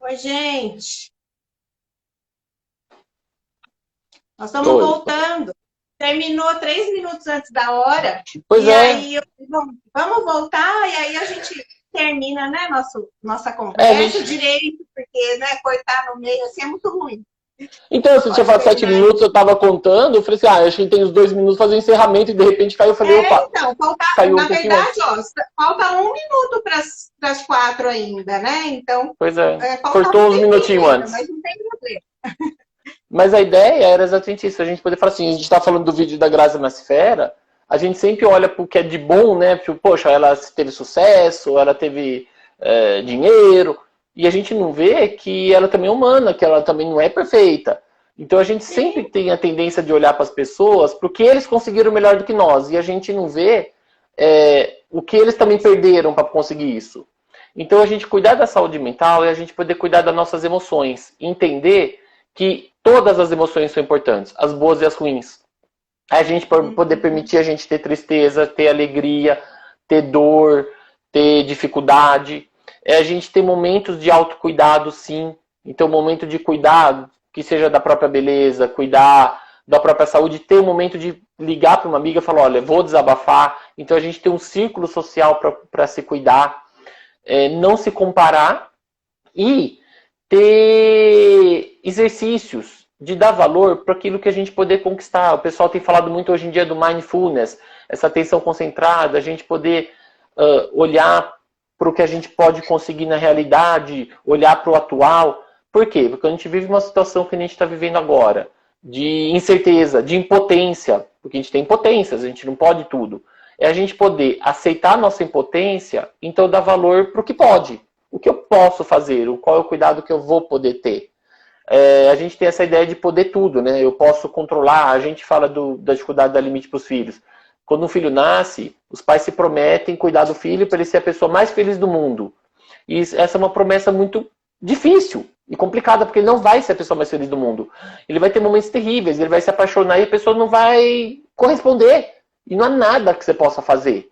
Oi, gente. Nós estamos Oi. voltando. Terminou 3 minutos antes da hora. Pois E é. aí, bom, vamos voltar. E aí a gente termina, né, nossa É, a conversa gente. direito, porque, né, cortar no meio assim é muito ruim. Então, você tinha Pode falado sete terminar aí. minutos, eu tava contando, eu falei assim, acho que tem uns 2 minutos fazer o encerramento, e de repente caiu, eu falei, opa, Então, saiu um na pouquinho verdade, antes. ó, falta 1 minuto para as 4 ainda, né? Então, Pois é. faltava um Cortou uns tempinho minutinhos ainda, mas antes. não tem problema. Mas a ideia era exatamente isso, a gente poder falar assim, a gente tá falando do vídeo da Grazi Massafera, a gente sempre olha pro que é de bom, né? Tipo, poxa, ela teve sucesso, ela teve dinheiro, e a gente não vê que ela também é humana, que ela também não é perfeita. Então a gente sempre Sim, tem a tendência de olhar para as pessoas porque eles conseguiram melhor do que nós, e a gente não vê o que eles também perderam para conseguir isso. Então a gente cuidar da saúde mental é a gente poder cuidar das nossas emoções, entender que todas as emoções são importantes, as boas e as ruins. A gente poder permitir a gente ter tristeza, ter alegria, ter dor, ter dificuldade. É a gente ter momentos de autocuidado, sim. Então, momento de cuidado, que seja da própria beleza, cuidar da própria saúde, ter um momento de ligar para uma amiga e falar, olha, vou desabafar. Então, a gente tem um círculo social para se cuidar. Não se comparar e ter exercícios de dar valor para aquilo que a gente poder conquistar. O pessoal tem falado muito hoje em dia do mindfulness, essa atenção concentrada, a gente poder olhar para o que a gente pode conseguir na realidade, olhar para o atual. Por quê? Porque a gente vive uma situação que a gente está vivendo agora, de incerteza, de impotência, porque a gente tem impotências, a gente não pode tudo. É a gente poder aceitar a nossa impotência, então dar valor para o que pode. O que eu posso fazer? Qual é o cuidado que eu vou poder ter? A gente tem essa ideia de poder tudo, né? Eu posso controlar, a gente fala da dificuldade da limite para os filhos. Quando um filho nasce, os pais se prometem cuidar do filho para ele ser a pessoa mais feliz do mundo. E essa é uma promessa muito difícil e complicada, porque ele não vai ser a pessoa mais feliz do mundo. Ele vai ter momentos terríveis, ele vai se apaixonar e a pessoa não vai corresponder. E não há nada que você possa fazer.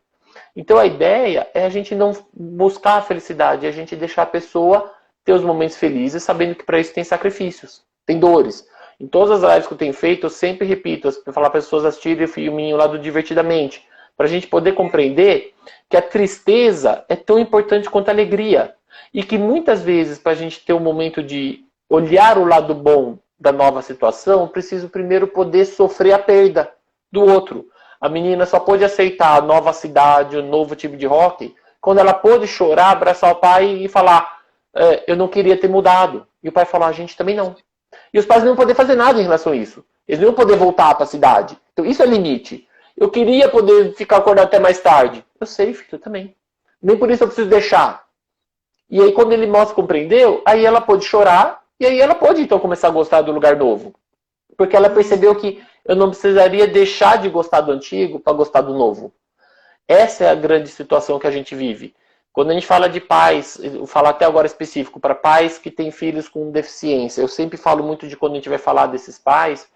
Então a ideia é a gente não buscar a felicidade, é a gente deixar a pessoa ter os momentos felizes, sabendo que para isso tem sacrifícios, tem dores. Em todas as lives que eu tenho feito, eu sempre repito, para falar para as pessoas assistirem o filminho lá do Divertidamente, para a gente poder compreender que a tristeza é tão importante quanto a alegria. E que muitas vezes, para a gente ter um momento de olhar o lado bom da nova situação, preciso primeiro poder sofrer a perda do outro. A menina só pôde aceitar a nova cidade, o novo time de hockey, quando ela pôde chorar, abraçar o pai e falar: eu não queria ter mudado. E o pai falou: a gente também não. E os pais não iam poder fazer nada em relação a isso. Eles não iam poder voltar para a cidade. Então isso é limite. Eu queria poder ficar acordado até mais tarde. Eu sei, filho, também. Nem por isso eu preciso deixar. E aí quando ele mostra compreendeu, aí ela pôde chorar e aí ela pôde então começar a gostar do lugar novo. Porque ela percebeu que eu não precisaria deixar de gostar do antigo para gostar do novo. Essa é a grande situação que a gente vive. Quando a gente fala de pais, eu falo até agora específico para pais que têm filhos com deficiência, eu sempre falo muito de quando a gente vai falar desses pais,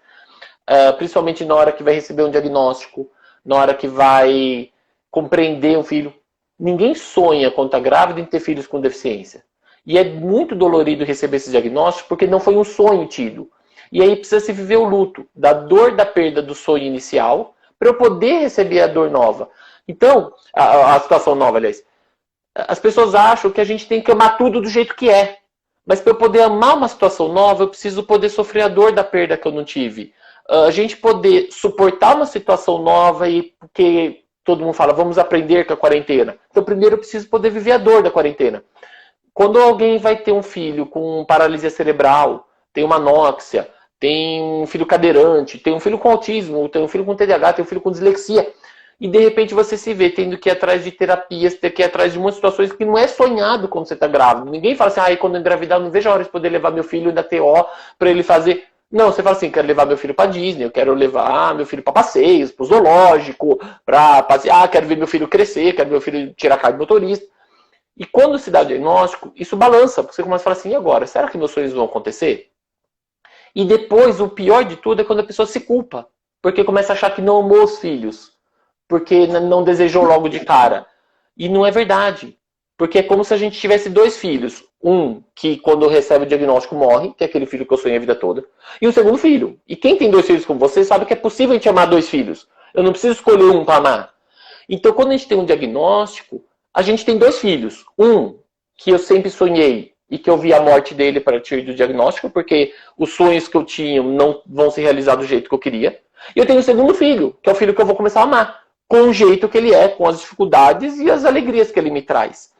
principalmente na hora que vai receber um diagnóstico, na hora que vai compreender um filho. Ninguém sonha quando está grávido em ter filhos com deficiência. E é muito dolorido receber esse diagnóstico porque não foi um sonho tido. E aí precisa se viver o luto da dor da perda do sonho inicial para eu poder receber a dor nova. Então, a situação nova, aliás. As pessoas acham que a gente tem que amar tudo do jeito que é. Mas para eu poder amar uma situação nova, eu preciso poder sofrer a dor da perda que eu não tive. A gente poder suportar uma situação nova e porque todo mundo fala, vamos aprender com a quarentena. Então, primeiro eu preciso poder viver a dor da quarentena. Quando alguém vai ter um filho com paralisia cerebral, tem uma anóxia, tem um filho cadeirante, tem um filho com autismo, tem um filho com TDAH, tem um filho com dislexia, e de repente você se vê tendo que ir atrás de terapias, ter que ir atrás de muitas situações que não é sonhado quando você está grávido. Ninguém fala assim, quando eu engravidar, eu não vejo a hora de poder levar meu filho na TO para ele fazer. Não, você fala assim, quero levar meu filho para Disney, eu quero levar meu filho para passeios, para o zoológico, para passear, quero ver meu filho crescer, quero ver meu filho tirar carta de motorista. E quando se dá o diagnóstico, isso balança, porque você começa a falar assim, e agora? Será que meus sonhos vão acontecer? E depois, o pior de tudo é quando a pessoa se culpa, porque começa a achar que não amou os filhos, porque não desejou logo de cara. E não é verdade. Porque é como se a gente tivesse dois filhos. Um que, quando recebe o diagnóstico, morre, que é aquele filho que eu sonhei a vida toda. E o segundo filho. E quem tem 2 filhos como você sabe que é possível a gente amar 2 filhos. Eu não preciso escolher um para amar. Então, quando a gente tem um diagnóstico, a gente tem 2 filhos. Um que eu sempre sonhei e que eu vi a morte dele para partir do diagnóstico, porque os sonhos que eu tinha não vão se realizar do jeito que eu queria. E eu tenho o segundo filho, que é o filho que eu vou começar a amar, com o jeito que ele é, com as dificuldades e as alegrias que ele me traz.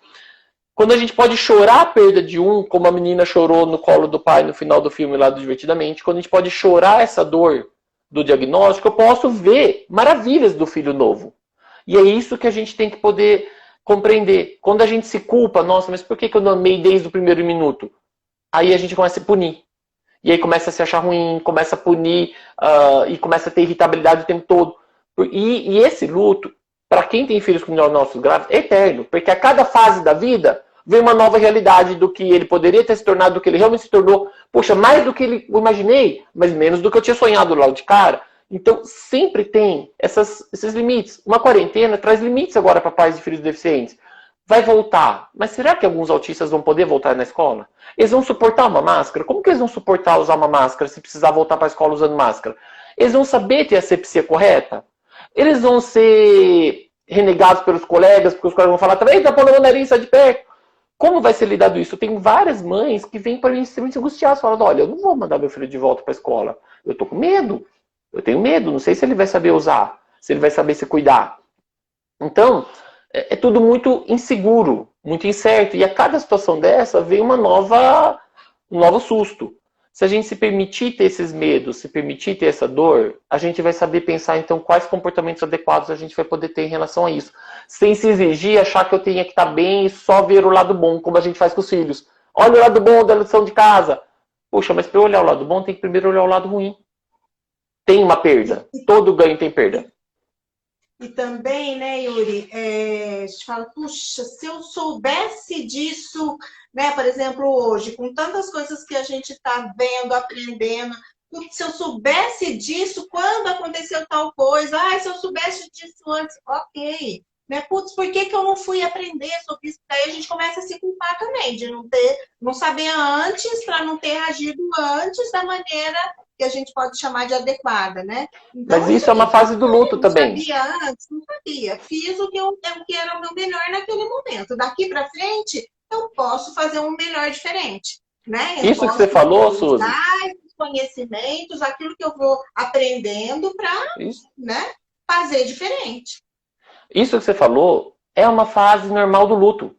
Quando a gente pode chorar a perda de um, como a menina chorou no colo do pai no final do filme lá do Divertidamente, quando a gente pode chorar essa dor do diagnóstico, eu posso ver maravilhas do filho novo. E é isso que a gente tem que poder compreender. Quando a gente se culpa, nossa, mas por que eu não amei desde o primeiro minuto? Aí a gente começa a se punir. E aí começa a se achar ruim, começa a punir e começa a ter irritabilidade o tempo todo. E esse luto, para quem tem filhos com diagnósticos graves, é eterno. Porque a cada fase da vida vem uma nova realidade do que ele poderia ter se tornado, do que ele realmente se tornou. Poxa, mais do que eu imaginei, mas menos do que eu tinha sonhado lá de cara. Então, sempre tem esses limites. Uma quarentena traz limites agora para pais de filhos deficientes. Vai voltar. Mas será que alguns autistas vão poder voltar na escola? Eles vão suportar uma máscara? Como que eles vão suportar usar uma máscara se precisar voltar para a escola usando máscara? Eles vão saber ter a asepsia correta? Eles vão ser renegados pelos colegas, porque os colegas vão falar também, tá pondo o nariz, sai de perto. Como vai ser lidado isso? Eu tenho várias mães que vêm para mim extremamente angustiadas, falando, olha, eu não vou mandar meu filho de volta para a escola. Eu tô com medo. Eu tenho medo, não sei se ele vai saber usar, se ele vai saber se cuidar. Então, é tudo muito inseguro, muito incerto. E a cada situação dessa vem um novo susto. Se a gente se permitir ter esses medos, se permitir ter essa dor, a gente vai saber pensar, então, quais comportamentos adequados a gente vai poder ter em relação a isso. Sem se exigir, achar que eu tenha que estar bem e só ver o lado bom, como a gente faz com os filhos. Olha o lado bom da lição de casa. Poxa, mas para eu olhar o lado bom, tem que primeiro olhar o lado ruim. Tem uma perda. Todo ganho tem perda. E também, né, Yuri, a gente fala, puxa, se eu soubesse disso, né, por exemplo, hoje, com tantas coisas que a gente está vendo, aprendendo, se eu soubesse disso, quando aconteceu tal coisa, se eu soubesse disso antes, ok. Né? Putz, por que eu não fui aprender sobre isso? Daí a gente começa a se culpar também, de não saber antes, para não ter agido antes da maneira que a gente pode chamar de adequada, né? Então, mas isso é uma fase do luto também. Não sabia antes, não sabia. Fiz o que era o meu melhor naquele momento. Daqui para frente, eu posso fazer um melhor diferente. Né? Isso que você falou, Suzy. Os conhecimentos, aquilo que eu vou aprendendo para, né, fazer diferente. Isso que você falou é uma fase normal do luto.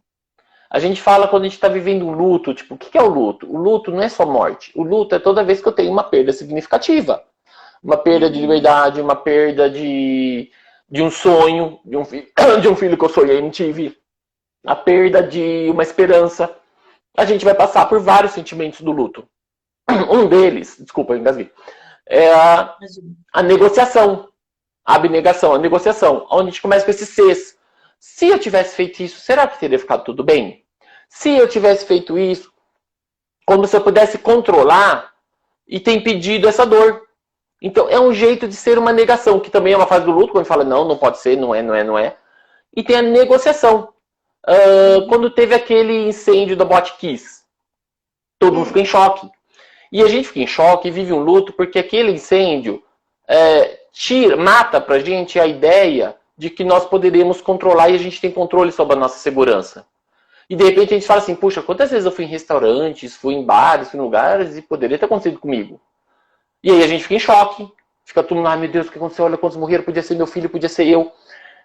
A gente fala quando a gente está vivendo um luto, tipo, o que é o luto? O luto não é só morte. O luto é toda vez que eu tenho uma perda significativa. Uma perda de liberdade, uma perda de um sonho, de um filho que eu sonhei e não tive. A perda de uma esperança. A gente vai passar por vários sentimentos do luto. Um deles, desculpa, eu engasguei, é a negociação. A abnegação, a negociação. Onde a gente começa com esses Cs. Se eu tivesse feito isso, será que teria ficado tudo bem? Se eu tivesse feito isso, como se eu pudesse controlar e ter impedido essa dor. Então, é um jeito de ser uma negação, que também é uma fase do luto, quando a gente fala, não pode ser, não é. E tem a negociação. Quando teve aquele incêndio da Botkiss, todo mundo fica em choque. E a gente fica em choque e vive um luto, porque aquele incêndio mata pra gente a ideia de que nós poderíamos controlar e a gente tem controle sobre a nossa segurança. E de repente a gente fala assim, puxa, quantas vezes eu fui em restaurantes, fui em bares, fui em lugares e poderia ter acontecido comigo. E aí a gente fica em choque, fica todo mundo, ai meu Deus, o que aconteceu? Olha quantos morreram, podia ser meu filho, podia ser eu.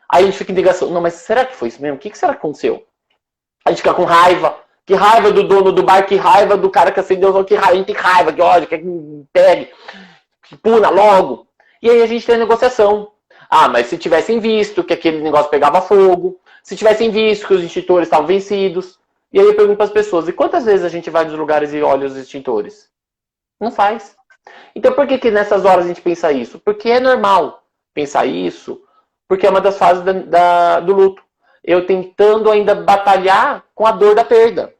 Aí a gente fica em negação, não, mas será que foi isso mesmo? O que será que aconteceu? A gente fica com raiva, que raiva do dono do bar, que raiva do cara que acendeu, que raiva, a gente tem raiva, que ódio, quer que me pegue, que puna logo. E aí a gente tem a negociação. Mas se tivessem visto que aquele negócio pegava fogo, se tivessem visto que os extintores estavam vencidos. E aí eu pergunto para as pessoas, e quantas vezes a gente vai nos lugares e olha os extintores? Não faz. Então por que nessas horas a gente pensa isso? Porque é normal pensar isso, porque é uma das fases do luto. Eu tentando ainda batalhar com a dor da perda.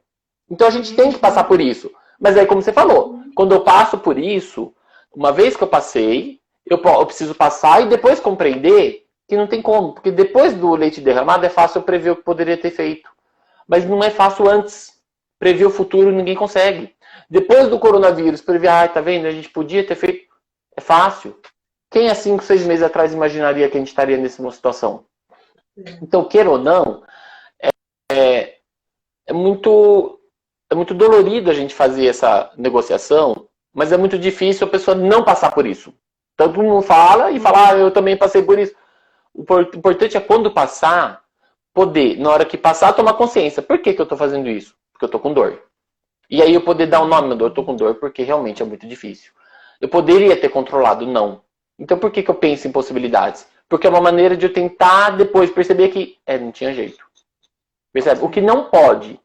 Então a gente tem que passar por isso. Mas aí, como você falou, quando eu passo por isso, uma vez que eu passei, eu preciso passar e depois compreender que não tem como. Porque depois do leite derramado é fácil eu prever o que poderia ter feito. Mas não é fácil antes. Prever o futuro ninguém consegue. Depois do coronavírus, prever, tá vendo? A gente podia ter feito. É fácil. Quem há 5, 6 meses atrás imaginaria que a gente estaria nessa situação? Então, queira ou não, é muito, é muito dolorido a gente fazer essa negociação, mas é muito difícil a pessoa não passar por isso. Todo mundo fala e fala, eu também passei por isso. O importante é quando passar, poder, na hora que passar, tomar consciência. Por que eu estou fazendo isso? Porque eu estou com dor. E aí eu poder dar um nome na dor, eu estou com dor porque realmente é muito difícil. Eu poderia ter controlado, não. Então por que eu penso em possibilidades? Porque é uma maneira de eu tentar depois perceber que não tinha jeito. Percebe? O que não pode,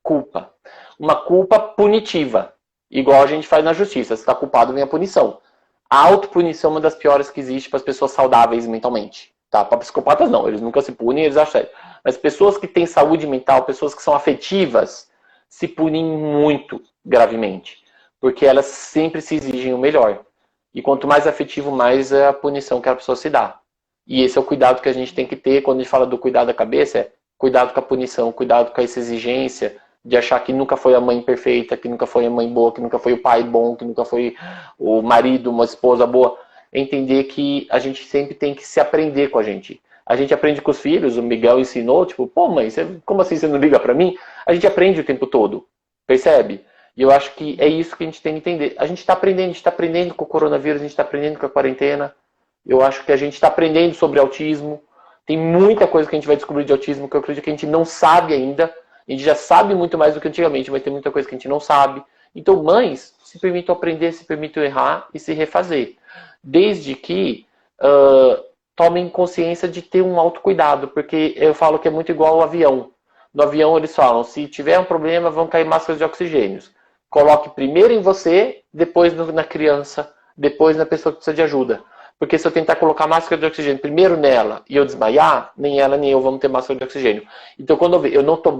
culpa. Uma culpa punitiva. Igual a gente faz na justiça. Se está culpado, vem a punição. A autopunição é uma das piores que existe para as pessoas saudáveis mentalmente. Tá? Para psicopatas não, eles nunca se punem, eles acham. Mas pessoas que têm saúde mental, pessoas que são afetivas, se punem muito gravemente. Porque elas sempre se exigem o melhor. E quanto mais afetivo, mais é a punição que a pessoa se dá. E esse é o cuidado que a gente tem que ter quando a gente fala do cuidado da cabeça, é cuidado com a punição, cuidado com essa exigência de achar que nunca foi a mãe perfeita, que nunca foi a mãe boa, que nunca foi o pai bom, que nunca foi o marido, uma esposa boa. Entender que a gente sempre tem que se aprender com a gente. A gente aprende com os filhos, o Miguel ensinou, tipo, pô mãe, como assim você não liga pra mim? A gente aprende o tempo todo, percebe? E eu acho que é isso que a gente tem que entender. A gente está aprendendo com o coronavírus, a gente está aprendendo com a quarentena. Eu acho que a gente está aprendendo sobre autismo. Tem muita coisa que a gente vai descobrir de autismo que eu acredito que a gente não sabe ainda. A gente já sabe muito mais do que antigamente, mas tem muita coisa que a gente não sabe. Então, mães, se permitam aprender, se permitam errar e se refazer. Desde que tomem consciência de ter um autocuidado, porque eu falo que é muito igual ao avião. No avião eles falam, se tiver um problema, vão cair máscaras de oxigênio. Coloque primeiro em você, depois na criança, depois na pessoa que precisa de ajuda. Porque se eu tentar colocar máscara de oxigênio primeiro nela e eu desmaiar, nem ela nem eu vamos ter máscara de oxigênio. Então quando eu ver, eu não tô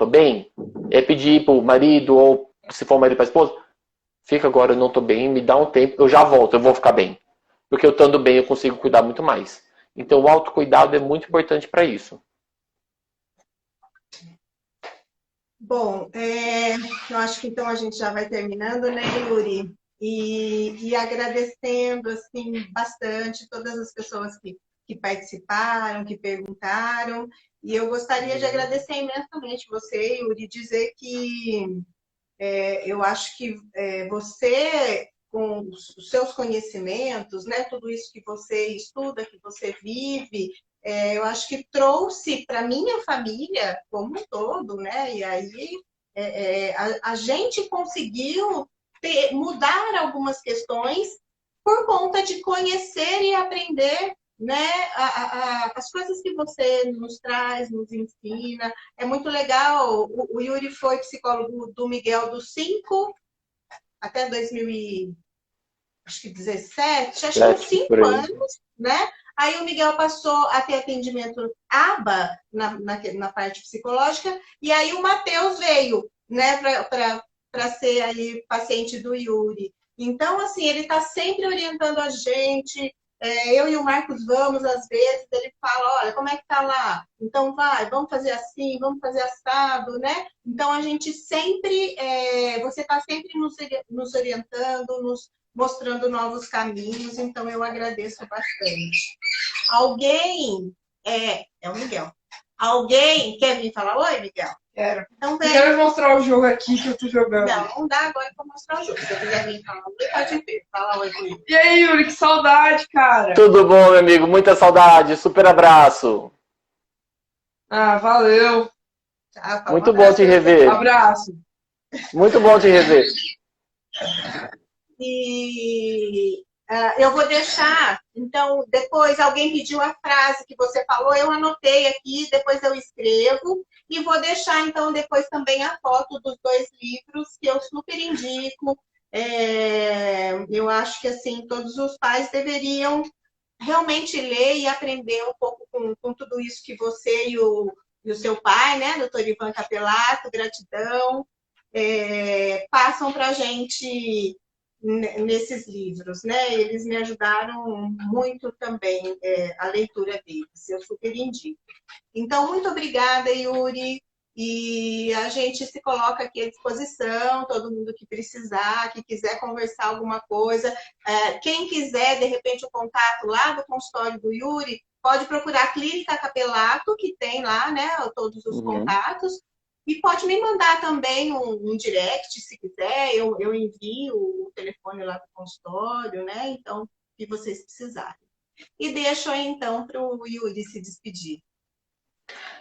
bem, é pedir pro marido, ou se for marido para esposa, fica agora, eu não tô bem, me dá um tempo, eu já volto, eu vou ficar bem. Porque eu estando bem eu consigo cuidar muito mais. Então o autocuidado é muito importante para isso. Bom, eu acho que então a gente já vai terminando, né, Yuri? E agradecendo assim, bastante todas as pessoas que participaram, que perguntaram. E eu gostaria de agradecer imensamente você, Yuri, dizer que eu acho que você, com os seus conhecimentos, né, tudo isso que você estuda, que você vive, eu acho que trouxe para minha família como um todo, né? E aí a gente conseguiu mudar algumas questões por conta de conhecer e aprender, né, as coisas que você nos traz, nos ensina. É muito legal. O Yuri foi psicólogo do Miguel dos 5 até 2017, acho que uns 5 anos, né? Aí o Miguel passou a ter atendimento ABA na parte psicológica, e aí o Matheus veio, né, para ser aí paciente do Yuri. Então, assim, ele está sempre orientando a gente. Eu e o Marcos vamos, às vezes, ele fala, olha, como é que tá lá? Então vai, vamos fazer assim, vamos fazer assado, né? Então a gente sempre, você está sempre nos orientando, nos mostrando novos caminhos, então eu agradeço bastante. Alguém, é o Miguel. Alguém quer vir falar oi, Miguel? Quero. Então vem. Eu quero mostrar o jogo aqui que eu tô jogando. Não dá agora pra mostrar o jogo. Se você quiser vir falar oi, pode vir. Fala oi comigo. E aí, Yuri, que saudade, cara. Tudo bom, meu amigo? Muita saudade. Super abraço. Ah, valeu. Tchau, muito bom te rever. Abraço. Muito bom te rever. E eu vou deixar, então, depois alguém pediu a frase que você falou, eu anotei aqui, depois eu escrevo, e vou deixar, então, depois também a foto dos 2 livros, que eu super indico. Eu acho que, assim, todos os pais deveriam realmente ler e aprender um pouco com tudo isso que você e o seu pai, né, doutor Ivan Capelato, gratidão, passam para a gente nesses livros, né? Eles me ajudaram muito também, a leitura deles, eu super indico. Então, muito obrigada, Yuri. E a gente se coloca aqui à disposição, todo mundo que precisar, que quiser conversar alguma coisa. Quem quiser, de repente, o contato lá do consultório do Yuri, pode procurar a Clínica Capelato, que tem lá, né, todos os contatos. E pode me mandar também um direct, se quiser, eu envio o telefone lá do consultório, né? Então, o que vocês precisarem. E deixo aí, então, para o Yuri se despedir.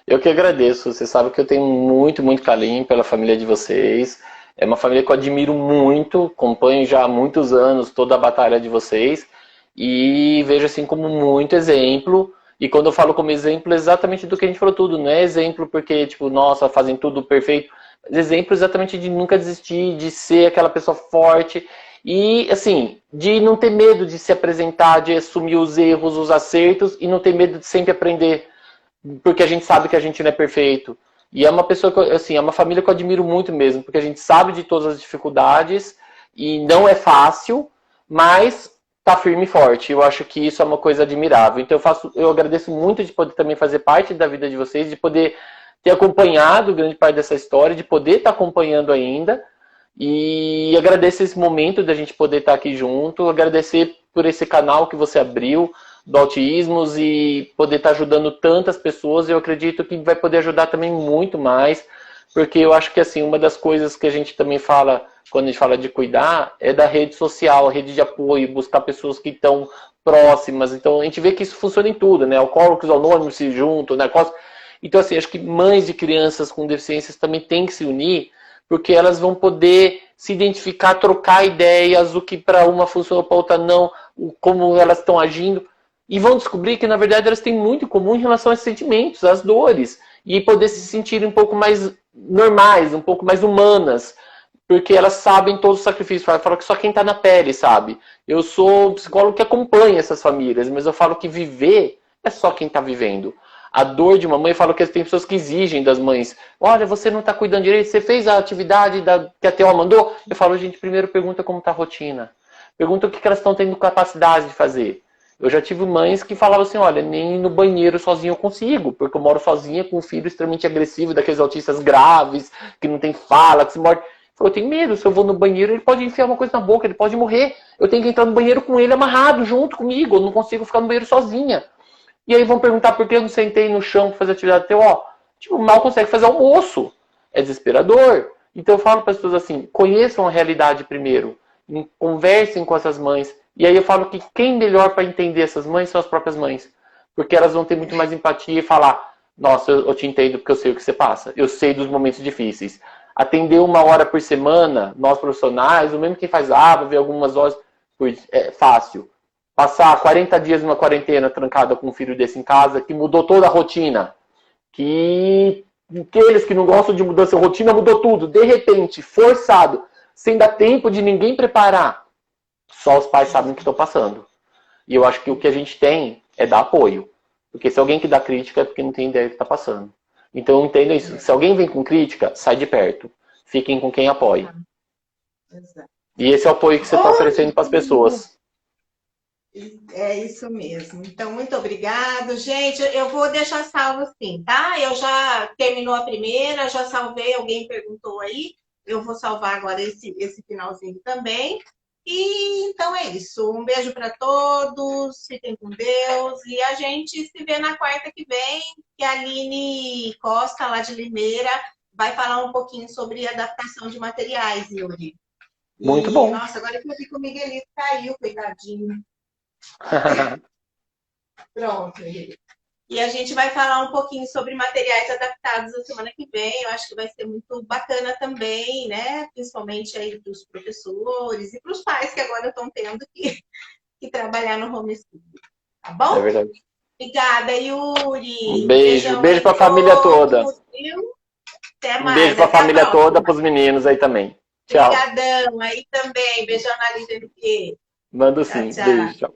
Eu que agradeço. Você sabe que eu tenho muito, muito carinho pela família de vocês. É uma família que eu admiro muito, acompanho já há muitos anos toda a batalha de vocês e vejo assim como muito exemplo. E quando eu falo como exemplo, é exatamente do que a gente falou tudo. Não é exemplo porque, tipo, nossa, fazem tudo perfeito. Mas exemplo exatamente de nunca desistir, de ser aquela pessoa forte e, assim, de não ter medo de se apresentar, de assumir os erros, os acertos e não ter medo de sempre aprender. Porque a gente sabe que a gente não é perfeito. E é uma pessoa que, assim, é uma família que eu admiro muito mesmo, porque a gente sabe de todas as dificuldades e não é fácil, mas tá firme e forte. Eu acho que isso é uma coisa admirável. Então eu agradeço muito de poder também fazer parte da vida de vocês, de poder ter acompanhado grande parte dessa história, de poder estar acompanhando ainda. E agradeço esse momento da gente poder estar aqui junto, agradecer por esse canal que você abriu, do Autismos, e poder estar ajudando tantas pessoas. Eu acredito que vai poder ajudar também muito mais, porque eu acho que assim, uma das coisas que a gente também fala, quando a gente fala de cuidar, é da rede social, a rede de apoio, buscar pessoas que estão próximas. Então a gente vê que isso funciona em tudo, né? Alcoólicos Anônimos se juntam, né? Então assim, acho que mães de crianças com deficiências também têm que se unir, porque elas vão poder se identificar, trocar ideias, o que para uma funciona, para outra não, como elas estão agindo. E vão descobrir que, na verdade, elas têm muito em comum em relação aos sentimentos, às dores. E poder se sentir um pouco mais normais, um pouco mais humanas. Porque elas sabem todo o sacrifício. Eu falo que só quem está na pele, sabe? Eu sou um psicólogo que acompanha essas famílias, mas eu falo que viver é só quem está vivendo. A dor de uma mãe, eu falo que tem pessoas que exigem das mães. Olha, você não está cuidando direito, você fez a atividade que a TO mandou? Eu falo, gente, primeiro pergunta como está a rotina. Pergunta o que elas estão tendo capacidade de fazer. Eu já tive mães que falavam assim, olha, nem no banheiro sozinho eu consigo, porque eu moro sozinha com um filho extremamente agressivo, daqueles autistas graves, que não tem fala, que se morde. Eu tenho medo, se eu vou no banheiro, ele pode enfiar uma coisa na boca, ele pode morrer. Eu tenho que entrar no banheiro com ele amarrado, junto comigo, eu não consigo ficar no banheiro sozinha. E aí vão perguntar por que eu não sentei no chão para fazer atividade TO. Tipo, mal consegue fazer almoço. É desesperador. Então eu falo para as pessoas assim, conheçam a realidade primeiro, conversem com essas mães. E aí eu falo que quem melhor para entender essas mães são as próprias mães. Porque elas vão ter muito mais empatia e falar, nossa, eu te entendo porque eu sei o que você passa. Eu sei dos momentos difíceis. Atender 1 hora por semana, nós profissionais, ou mesmo quem faz aba, ver algumas horas, é fácil. Passar 40 dias numa quarentena trancada com um filho desse em casa, que mudou toda a rotina. Que aqueles que não gostam de mudança de rotina, mudou tudo. De repente, forçado, sem dar tempo de ninguém preparar. Só os pais sabem o que estão passando. E eu acho que o que a gente tem é dar apoio. Porque se alguém que dá crítica é porque não tem ideia do que está passando. Então eu entendo isso. Se alguém vem com crítica, sai de perto. Fiquem com quem apoia. E esse é o apoio que você está oferecendo para as pessoas. É isso mesmo. Então, muito obrigado. Gente, eu vou deixar salvo assim, tá? Eu já terminou a primeira, já salvei, alguém perguntou aí. Eu vou salvar agora esse finalzinho também. E então é isso. Um beijo para todos, fiquem com Deus. E a gente se vê na quarta que vem, que a Aline Costa, lá de Limeira, vai falar um pouquinho sobre adaptação de materiais, Yuri. Muito bom. Nossa, agora que eu vi que o Miguelito caiu, coitadinho. Pronto, Henrique. E a gente vai falar um pouquinho sobre materiais adaptados na semana que vem. Eu acho que vai ser muito bacana também, né? Principalmente aí para os professores e para os pais que agora estão tendo que trabalhar no homeschool. Tá bom? É verdade. Obrigada, Yuri. Um beijo. Beijo para a família toda. Até mais. Um beijo para a família toda, para os meninos aí também. Tchau. Obrigadão. Aí também. Beijão na Lígia do Quê. Mando sim. Tchau, tchau. Beijo. Tchau.